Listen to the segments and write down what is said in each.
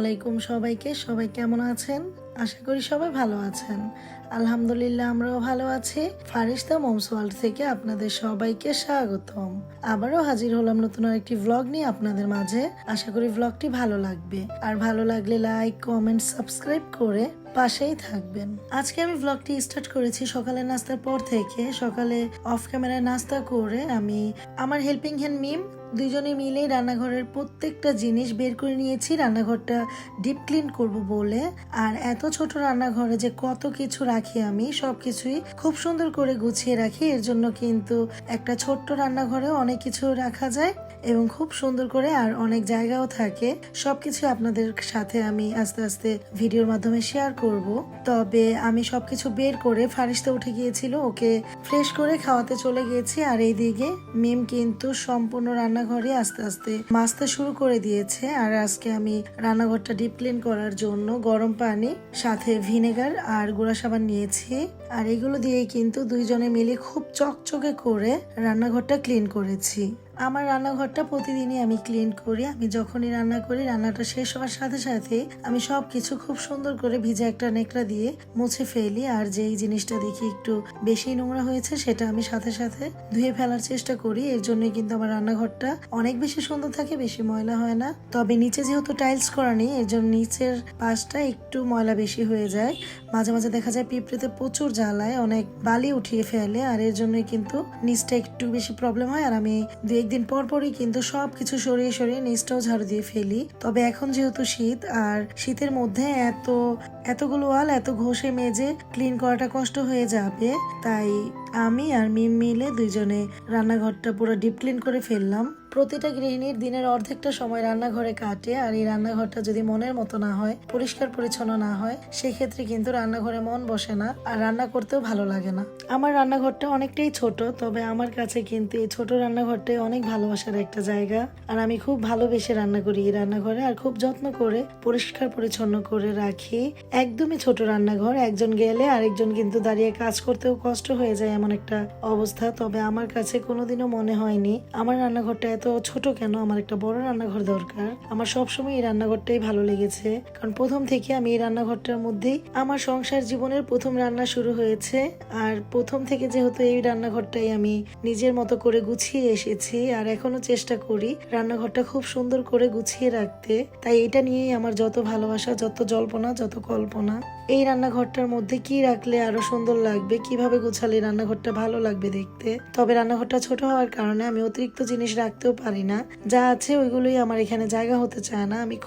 আলাইকুম সবাইকে। সবাই কেমন আছেন? আশা করি সবাই ভালো আছেন। আলহামদুলিল্লাহ আমরাও ভালো আছি। ফারিস্তা মমস ওয়ার্ল্ড থেকে আপনাদের সবাইকে স্বাগতম। আবারও হাজির হলাম নতুন আরেকটি ভ্লগ নিয়ে আপনাদের মাঝে। আশা করি ভ্লগটি ভালো লাগবে। আর ভালো লাগলে লাইক, কমেন্ট, সাবস্ক্রাইব করে পাশেই থাকবেন। আজকে আমি ভ্লগটি স্টার্ট করেছি সকালের নাস্তার পর থেকে। সকালে অফ ক্যামেরায় নাস্তা করে আমি আমার হেল্পিং হ্যান্ড মিম দুইজনে মিলেই রান্নাঘরের প্রত্যেকটা জিনিস বের করে নিয়েছি রান্নাঘরটা ডিপ ক্লিন করব বলে। আর এত ছোট রান্নাঘরে যে কত কিছু রাখি, আমি সবকিছুই খুব সুন্দর করে গুছিয়ে রাখি। এর জন্য কিন্তু একটা ছোট্ট রান্নাঘরে অনেক কিছু রাখা যায় এবং খুব সুন্দর করে, আর অনেক জায়গাও থাকে। সবকিছু আপনাদের সাথে আমি আস্তে আস্তে ভিডিওর মাধ্যমে শেয়ার করব। তবে আমি সবকিছু বের করে ফারিস্তা উঠে গিয়েছিল, ওকে ফ্রেশ করে খাওয়াতে চলে গিয়েছি। আর এইদিকে মিম কিন্তু সম্পূর্ণ রান্নাঘরে আস্তে আস্তে মাজতে শুরু করে দিয়েছে। আর আজকে আমি রান্নাঘরটা ডিপ ক্লিন করার জন্য গরম পানি সাথে ভিনেগার আর গুঁড়া সাবান নিয়েছি। আর এগুলো দিয়ে কিন্তু দুইজনে মিলে খুব চকচকে করে রান্নাঘরটা ক্লিন করেছি। আমার রান্নাঘরটা প্রতিদিনই আমি ক্লিন করি। আমি যখনই রান্না করি, রান্নাটা শেষ হওয়ার সাথে সাথে আমি সবকিছু খুব সুন্দর করে ভিজে একটা নেকড়া দিয়ে মুছে ফেলি। আর যেই জিনিসটা দেখি একটু বেশি নোংরা হয়েছে সেটা আমি সাথে সাথে ধুয়ে ফেলার চেষ্টা করি। এর জন্যই কিন্তু আমার রান্নাঘরটা অনেক বেশি সুন্দর থাকে, বেশি ময়লা হয় না। তবে নিচে যেহেতু টাইলস করা নেই, এর জন্য নিচের পাশটা একটু ময়লা বেশি হয়ে যায়। মাঝে মাঝে দেখা যায় পিঁপড়েতে প্রচুর জ্বালায়, অনেক বালি উঠিয়ে ফেলে। আর এর জন্যই কিন্তু নিচটা একটু বেশি প্রবলেম হয়। আর আমি একদিন পর পরই কিন্তু সবকিছু সরিয়ে সরিয়ে নিচটাও ঝাড়ু দিয়ে ফেলি। তবে এখন যেহেতু শীত, আর শীতের মধ্যে এতগুলো ওয়াল এত ঘষে মেজে ক্লিন করাটা কষ্ট হয়ে যাবে, তাই আমি আর মিম মিলে দুইজনে রান্নাঘরটা পুরো ডিপ ক্লিন করে ফেললাম। প্রতিটা গৃহিণীর দিনের অর্ধেকটা সময় রান্নাঘরে কাটে। আর এই রান্নাঘরটা যদি মনের মতো না হয়, পরিষ্কার পরিচ্ছন্ন না হয়, সেক্ষেত্রে কিন্তু রান্নাঘরে মন বসে না, আর রান্না করতেও ভালো লাগে না। আমার রান্নাঘরটা অনেকটাই ছোট, তবে আমার কাছে কিন্তু এই ছোট রান্নাঘরটাই অনেক ভালোবাসার একটা জায়গা। আর আমি খুব ভালোবেসে রান্না করি এই রান্নাঘরে, আর খুব যত্ন করে পরিষ্কার পরিচ্ছন্ন করে রাখি। একদমই ছোট রান্নাঘর, একজন গেলে আরেকজন কিন্তু দাঁড়িয়ে কাজ করতেও কষ্ট হয়ে যায়, এমন একটা অবস্থা। তবে আমার কাছে কোনোদিনও মনে হয়নি আমার রান্নাঘরটা এত ছোট কেন, আমার একটা বড় রান্নাঘর দরকার। আমার সবসময় এই রান্নাঘরটাই ভালো লেগেছে, কারণ প্রথম থেকে আমি এই রান্নাঘরটার মধ্যেই আমার সংসার জীবনের প্রথম রান্না শুরু হয়েছে। আর প্রথম থেকে যেহেতু এই রান্নাঘরটাই আমি নিজের মতো করে গুছিয়ে এসেছি, আর এখনো চেষ্টা করি রান্নাঘরটা খুব সুন্দর করে গুছিয়ে রাখতে। তাই এটা নিয়েই আমার যত ভালোবাসা, যত জল্পনা, যত কল্পনা। এই রান্নাঘরটার মধ্যে কি রাখলে আরো সুন্দর লাগবে, কিভাবে গুছালে রান্নাঘরটা ভালো লাগবে দেখতে। তবে রান্নাঘরটা ছোট হওয়ার কারণে আমি অতিরিক্ত জিনিস রাখতেও পারি না, যা আছে ওইগুলোই আমার এখানে জায়গা হতে চায় না। আমি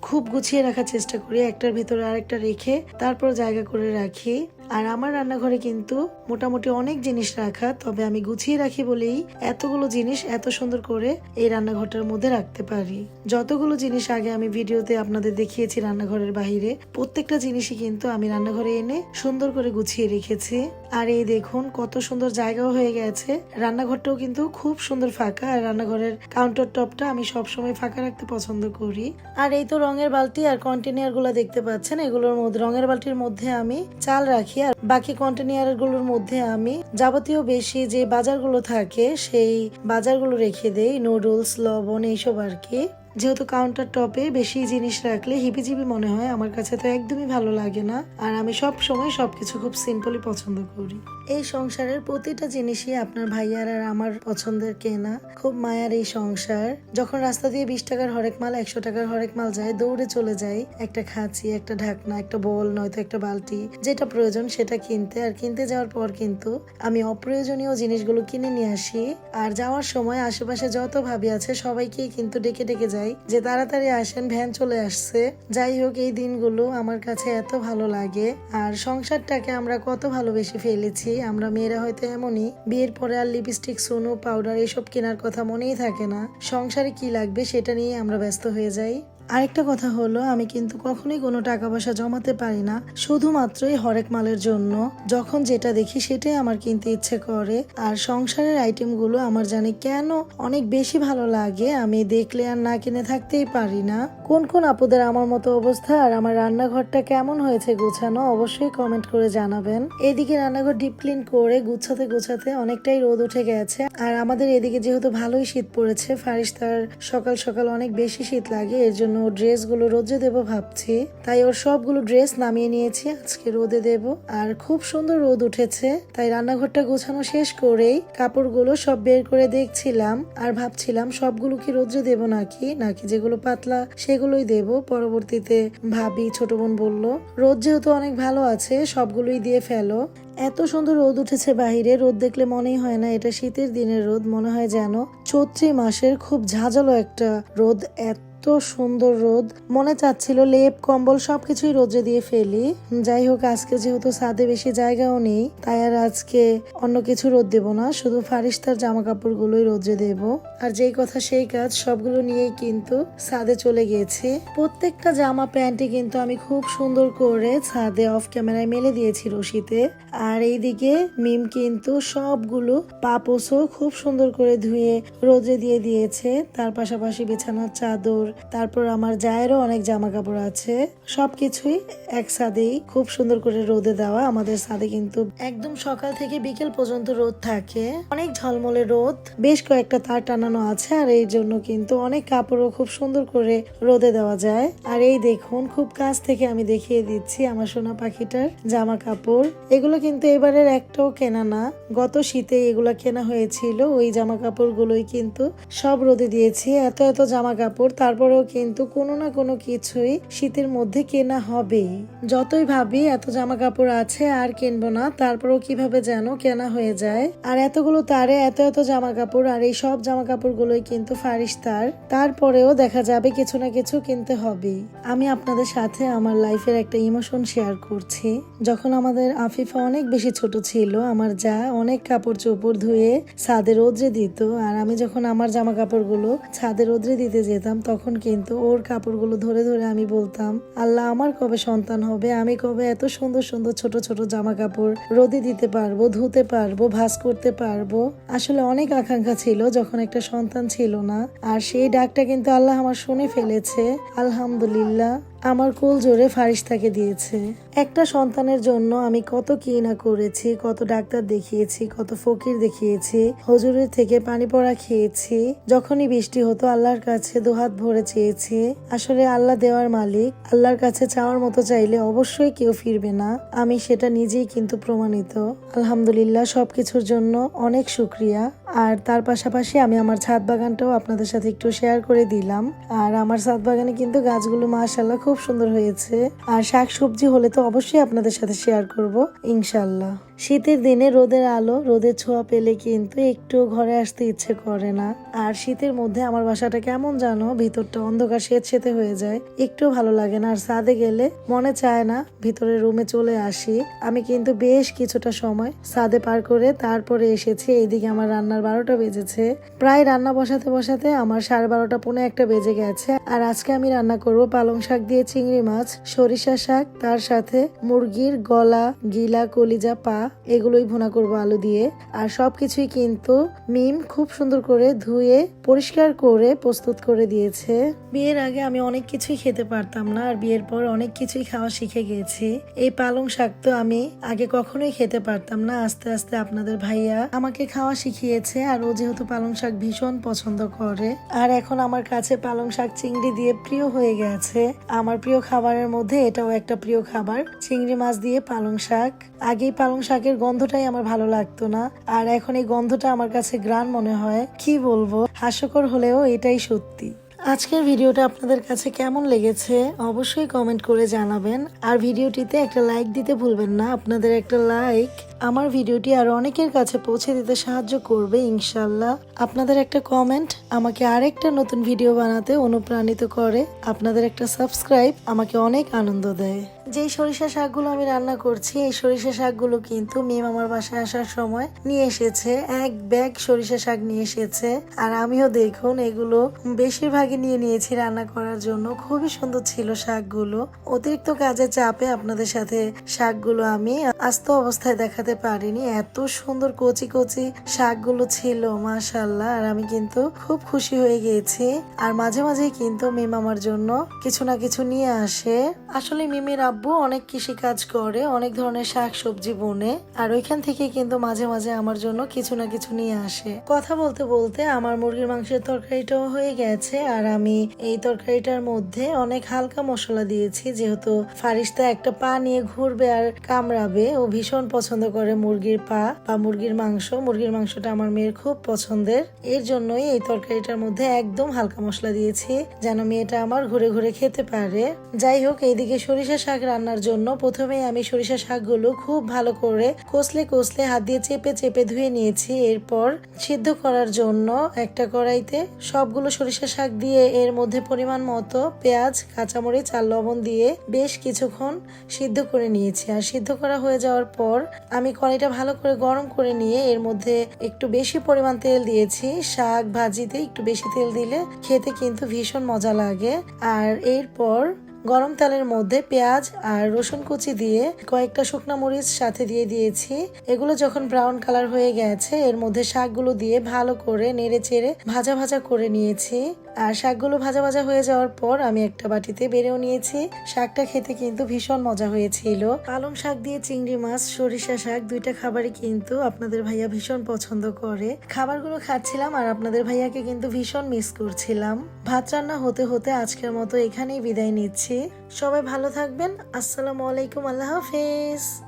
খুব গুছিয়ে রাখার চেষ্টা করি, একটার ভিতরে আরেকটা রেখে তারপর জায়গা করে রাখি। আর আমার রান্নাঘরে কিন্তু মোটামুটি অনেক জিনিস রাখা, তবে আমি গুছিয়ে রাখি বলেই এতগুলো জিনিস এত সুন্দর করে এই রান্নাঘরটার মধ্যে রাখতে পারি। যতগুলো জিনিস আগে আমি ভিডিওতে আপনাদের দেখিয়েছি রান্নাঘরের বাইরে, প্রত্যেকটা জিনিসই কিন্তু আমি রান্নাঘরে এনে সুন্দর করে গুছিয়ে রেখেছি। আর এই দেখুন কত সুন্দর জায়গাও হয়ে গেছে। রান্নাঘরটাও কিন্তু খুব সুন্দর ফাঁকা, আর রান্নাঘরের কাউন্টার টপটা আমি সবসময় ফাঁকা রাখতে পছন্দ করি। আর এই তো রঙের বালতি আর কন্টেনার গুলো দেখতে পাচ্ছেন, এগুলোর মধ্যে রঙের বালতির মধ্যে আমি চাল রাখি, আর বাকি কন্টেনার গুলোর মধ্যে আমি যাবতীয় বেশি যে বাজারগুলো থাকে সেই বাজারগুলো রেখে দেই, নুডলস, লবণ, এইসব আর কি। যেহেতু কাউন্টার টপে বেশি জিনিস রাখলে হিবিজিবি মনে হয়, আমার কাছে তো একদমই ভালো লাগে না। আর আমি সব সময় সবকিছু খুব সিম্পলি পছন্দ করি। এই সংসারের প্রতিটা জিনিসই আপনার ভাইয়ার আর আমার পছন্দের কেনা। খুব মায়ার এই সংসার। যখন রাস্তা দিয়ে 20 টাকার হরেক মাল, 100 টাকার হরেক মাল যায়, দৌড়ে চলে যাই একটা খাঁচি, একটা ঢাকনা, একটা বোল, নয়তো একটা বালতি, যেটা প্রয়োজন সেটা কিনতে। আর কিনতে যাওয়ার পর কিন্তু আমি অপ্রয়োজনীয় জিনিসগুলো কিনে নিয়ে আসি। আর যাওয়ার সময় আশেপাশে যত ভাবি আছে সবাইকে কিন্তু ডেকে ডেকে যাই যে তাড়াতাড়ি আসেন, ভ্যান চলে আসছে। যাই হোক, এই দিনগুলো আমার কাছে এত ভালো লাগে। আর সংসারটাকে আমরা কত ভালোবেসে ফেলেছি। আমরা মেয়েরা হয়তো এমনই, বিয়ের পরে আর লিপস্টিক, সোনো, পাউডার এসব কেনার কথা মনেই থাকে না। সংসারে কি লাগবে সেটা নিয়ে আমরা ব্যস্ত হয়ে যাই। আরেকটা কথা হলো, আমি কিন্তু কখনোই কোনো টাকা পয়সা জমাতে পারি না, শুধুমাত্রই হরেক মালের জন্য। যখন যেটা দেখি সেটাই আমার কিনতে ইচ্ছে করে। আর সংসারের আইটেম গুলো আমার জানি কেন অনেক বেশি ভালো লাগে, আমি দেখলে আর না কিনে থাকতেই পারি না। কোন কোন আপুদের আমার মতো অবস্থা, আর আমার রান্নাঘরটা কেমন হয়েছে গোছানো, অবশ্যই কমেন্ট করে জানাবেন। এদিকে রান্নাঘর ডিপ ক্লিন করে গুছাতে গুছাতে অনেকটাই রোদ উঠে গেছে। আর আমাদের এদিকে যেহেতু ভালোই শীত পড়েছে, ফারিস্তার সকাল সকাল অনেক বেশি শীত লাগে, এর জন্য জন্য ড্রেসগুলো রোদে দেবো ভাবছি, তাই ওর সবগুলো ড্রেস নামিয়ে নিয়েছি, আজকে রোদে দেব। আর খুব সুন্দর রোদ উঠেছে, তাই রান্নাঘরটা গোছানো শেষ করেই কাপড়গুলো সব বের করে দেখছিলাম আর ভাবছিলাম সবগুলো কি রোদে দেব নাকি যেগুলো পাতলা সেগুলোই দেব। পরবর্তীতে ভাবি ছোট বোন বলল, রোদ যেহেতু অনেক ভালো আছে সবগুলোই দিয়ে ফেলো। এত সুন্দর রোদ উঠেছে বাহিরে, রোদ দেখলে মনেই হয় না এটা শীতের দিনের রোদ, মনে হয় যেন চৈত্র মাসের খুব ঝাঁঝালো একটা রোদ। এত সুন্দর রোদ, মনে চাচ্ছিল লেপ কম্বল সবকিছুই রোদে দিয়ে ফেলি। যাই হোক, আজকে যেহেতু ছাদে বেশি জায়গাও নেই, তাই আর আজকে অন্য কিছু রোদ দেব না, শুধু ফারিস্তার জামা কাপড় গুলোই রোদে দেব। আর যেই কথা সেই কাজ, সবগুলো নিয়েই কিন্তু ছাদে চলে গিয়েছি। প্রত্যেকটা জামা প্যান্টে কিন্তু আমি খুব সুন্দর করে ছাদে অফ ক্যামেরায় মেলে দিয়েছি রশিতে। আর এইদিকে মিম কিন্তু সবগুলো পাপোসও খুব সুন্দর করে ধুয়ে রোদে দিয়ে দিয়েছে। তার পাশাপাশি বিছানার চাদর, তারপর আমার জায়েরও অনেক জামা কাপড় আছে, সবকিছুই এক ছাদেই খুব সুন্দর করে রোদে দেওয়া। আমাদের ছাদে কিন্তু একদম সকাল থেকে বিকেল পর্যন্ত রোদ থাকে, অনেক ঝলমলে রোদ, বেশ কয়েকটা তার টানানো আছে, আর এই জন্য কিন্তু অনেক কাপড়ও খুব সুন্দর করে রোদে দেওয়া যায়। আর এই দেখুন, খুব কাছ থেকে আমি দেখিয়ে দিচ্ছি আমার সোনা পাখিটার জামা কাপড়। এগুলো কিন্তু এবারের একটাও কেনা না, গত শীতে এগুলা কেনা হয়েছিল, ওই জামা কাপড় গুলোই কিন্তু সব রোদে দিয়েছি। এত এত জামা কাপড়, তারপরেও কিন্তু কোনো না কোনো কিছুই শীতের মধ্যে কেনা হবেই। যতই ভাবি এত জামা কাপড় আছে আর কিনবো না, তারপরেও কিভাবে যেন কেনা হয়ে যায়। আর এতগুলো তারে এত এত জামা কাপড়, আর এই সব জামা কাপড় গুলোই কিন্তু ফারিস্তার, তারপরেও দেখা যাবে কিছু না কিছু কিনতে হবেই। আমি আপনাদের সাথে আমার লাইফের একটা ইমোশন শেয়ার করছি। যখন আমাদের আফিফা অনেক বেশি ছোট ছিল, আমার যা অনেক কাপড় চোপড় ধুয়ে ছাদে রোদ্রে দিত, আর আমি যখন আমার জামা কাপড়গুলো ছাদে রোদ্রে দিতে যেতাম, তখন কিন্তু ওর কাপড়গুলো ধরে ধরে আমি বলতাম, আল্লাহ আমার কবে সন্তান হবে, আমি কবে এত সুন্দর সুন্দর ছোট ছোট জামা কাপড় রোদে দিতে পারবো, ধুতে পারবো, ভাঁজ করতে পারবো। আসলে অনেক আকাঙ্ক্ষা ছিল যখন একটা সন্তান ছিল না, আর সেই ডাকটা কিন্তু আল্লাহ আমার শুনে ফেলেছে, আলহামদুলিল্লাহ। আমার কোল জোরে ফারিস্তাকে দিয়েছে। একটা সন্তানের জন্য আমি কত কি না করেছি, কত ডাক্তার দেখিয়েছি, কত ফকির দেখিয়েছি, হুজুরের থেকে পানি পড়া খেয়েছি, যখনই বৃষ্টি হতো আল্লাহর কাছে দুহাত ভরে চেয়েছি। আসলে আল্লাহ দেওয়ার মালিক, আল্লাহর কাছে চাওয়ার মতো চাইলে অবশ্যই কেউ ফিরবে না, আমি সেটা নিজেই কিন্তু প্রমাণিত। আলহামদুলিল্লাহ, সবকিছুর জন্য অনেক শুক্রিয়া। আর তার পাশাপাশি আমি আমার ছাদ বাগানটাও আপনাদের সাথে একটু শেয়ার করে দিলাম। আর আমার ছাদ বাগানে কিন্তু গাছগুলো মাশাআল্লাহ খুব সুন্দর হয়েছে, আর শাক সবজি হলে তো অবশ্যই আপনাদের সাথে শেয়ার করব ইনশাআল্লাহ। শীতের দিনে রোদের আলো, রোদের ছোঁয়া পেলে কিন্তু একটু ঘরে আসতে ইচ্ছে করে না। আর শীতের মধ্যে আমার বাসাটা কেমন জানো, ভিতরটা অন্ধকার সেতসেতে হয়ে যায়, একটু ভালো লাগে না। আর ছাদে গেলে মনে চায় না ভিতরে রুমে চলে আসি। আমি কিন্তু বেশ কিছুটা সময় ছাদে পার করে তারপরে এসেছি। এইদিকে আমার রান্নার 12টা বেজেছে, প্রায় রান্না বসাতে বসাতে আমার 12:30 পৌনে 1টা বেজে গেছে। আর আজকে আমি রান্না করব পালং শাক দিয়ে চিংড়ি মাছ, সরিষা শাক, তার সাথে মুরগির গলা, গিলা, কলিজা, পা, এগুলোই ভুনা করব আলু দিয়ে। আর সবকিছুই কিন্তু মিম খুব সুন্দর করে ধুয়ে পরিষ্কার করে প্রস্তুত করে দিয়েছে। বিয়ের আগে আমি অনেক কিছুই খেতে পারতাম না, আর বিয়ের পর অনেক কিছুই খাওয়া শিখে গেছি। এই পালং শাক তো আমি আগে কখনোই খেতে পারতাম না, আস্তে আস্তে আপনাদের ভাইয়া আমাকে খাওয়া শিখিয়েছে। আর ও যেহেতু পালং শাক ভীষণ পছন্দ করে, আর এখন আমার কাছে পালং শাক চিংড়ি দিয়ে প্রিয় হয়ে গেছে। আমার প্রিয় খাবারের মধ্যে এটাও একটা প্রিয় খাবার, চিংড়ি মাছ দিয়ে পালং শাক। আগেই পালং শাকের গন্ধটাই আমার ভালো লাগতো না, আর এখন এই গন্ধটা আমার কাছে ঘ্রাণ মনে হয়। কি বলবো, হাস্যকর হলেও এটাই সত্যি। আজকের ভিডিওটা আপনাদের কাছে কেমন লেগেছে অবশ্যই কমেন্ট করে জানাবেন, আর ভিডিওটিতে একটা লাইক দিতে ভুলবেন না। আপনাদের একটা লাইক আমার ভিডিওটি আরো অনেকের কাছে পৌঁছে দিতে সাহায্য করবে ইনশাল্লাহ। আপনাদের একটা কমেন্ট আমাকে আরেকটা নতুন ভিডিও বানাতে অনুপ্রাণিত করে, আপনাদের একটা সাবস্ক্রাইব আমাকে অনেক আনন্দ দেয়। যেই সরিষা শাকগুলো আমি রান্না করছি, এই সরিষা শাকগুলো কিন্তু মিম আমার বাসায় আসার সময় নিয়ে এসেছে, এক ব্যাগ সরিষা শাক নিয়ে এসেছে। আর আমিও দেখুন এগুলো বেশিরভাগই নিয়ে নিয়েছি রান্না করার জন্য। খুবই সুন্দর ছিল শাকগুলো। অতিরিক্ত কাজের চাপে আপনাদের সাথে শাকগুলো আমি আস্ত অবস্থায় দেখাতে পারিনি, এত সুন্দর কচি কচি শাকগুলো ছিল মাশাআল্লাহ। আর আমি কিন্তু খুব খুশি হয়ে গিয়েছি। আর মাঝে মাঝে কিন্তু মিম আমার জন্য কিছু না কিছু নিয়ে আসে। আসলে মিমির আব্বু অনেক কৃষি কাজ করে, অনেক ধরনের শাক সবজি বনে, আর ওইখান থেকে কিন্তু মাঝে মাঝে আমার জন্য কিছু না কিছু নিয়ে আসে। কথা বলতে বলতে আমার মুরগির মাংসের তরকারিটাও হয়ে গেছে, আর আমি এই তরকারিটার মধ্যে অনেক হালকা মশলা দিয়েছি, যেহেতু ফারিস্তা একটা পা নিয়ে ঘুরবে আর কামড়াবে। ও ভীষণ পছন্দ করে মুরগির পা বা মুরগির মাংস। মুরগির মাংসটা আমার মেয়ের খুব পছন্দের, এর জন্যই এই তরকারিটার মধ্যে একদম হালকা মশলা দিয়েছি, যেন মেয়েটা আমার ঘুরে ঘুরে খেতে পারে। যাই হোক, এইদিকে সরিষা শাক রান্নার জন্য প্রথমে আমি সরিষা শাকগুলো খুব ভালো করে কষলে কষলে হাত দিয়ে চেপে চেপে ধুয়ে নিয়েছি। এরপর সিদ্ধ করার জন্য একটা কড়াইতে সবগুলো সরিষা শাক দিয়ে এর মধ্যে পরিমাণ মতো পেঁয়াজ, কাঁচামরিচ আর লবণ দিয়ে বেশ কিছুক্ষণ সিদ্ধ করে নিয়েছি। আর সিদ্ধ করা হয়ে যাওয়ার পর আমি কড়াইটা ভালো করে গরম করে নিয়ে এর মধ্যে একটু বেশি পরিমাণ তেল দিয়েছি। শাক ভাজিতে একটু বেশি তেল দিলে খেতে কিন্তু ভীষণ মজা লাগে। আর এরপর গরম তেলের মধ্যে পেঁয়াজ আর রসুন কুচি দিয়ে কয়েকটা শুকনো মরিচ সাথে দিয়ে দিয়েছি। এগুলো যখন ব্রাউন কালার হয়ে গেছে এর মধ্যে শাকগুলো দিয়ে ভালো করে নেড়ে চেড়ে ভাজা ভাজা করে নিয়েছি। আর শাকগুলো ভাজা ভাজা হয়ে যাওয়ার পর আমি একটা বাটিতে বেড়েও নিয়েছি। শাকটা খেতে কিন্তু ভীষণ মজা হয়েছিল। পালং শাক দিয়ে চিংড়ি মাছ, সরিষা শাক দুইটা খাবারই কিন্তু আপনাদের ভাইয়া ভীষণ পছন্দ করে। খাবারগুলো খাচ্ছিলাম আর আপনাদের ভাইয়াকে কিন্তু ভীষণ মিস করছিলাম। ভাত রান্না হতে হতে আজকের মতো এখানেই বিদায় নিচ্ছি। সবাই ভালো থাকবেন। আসসালামু আলাইকুম। আল্লাহ হাফেজ।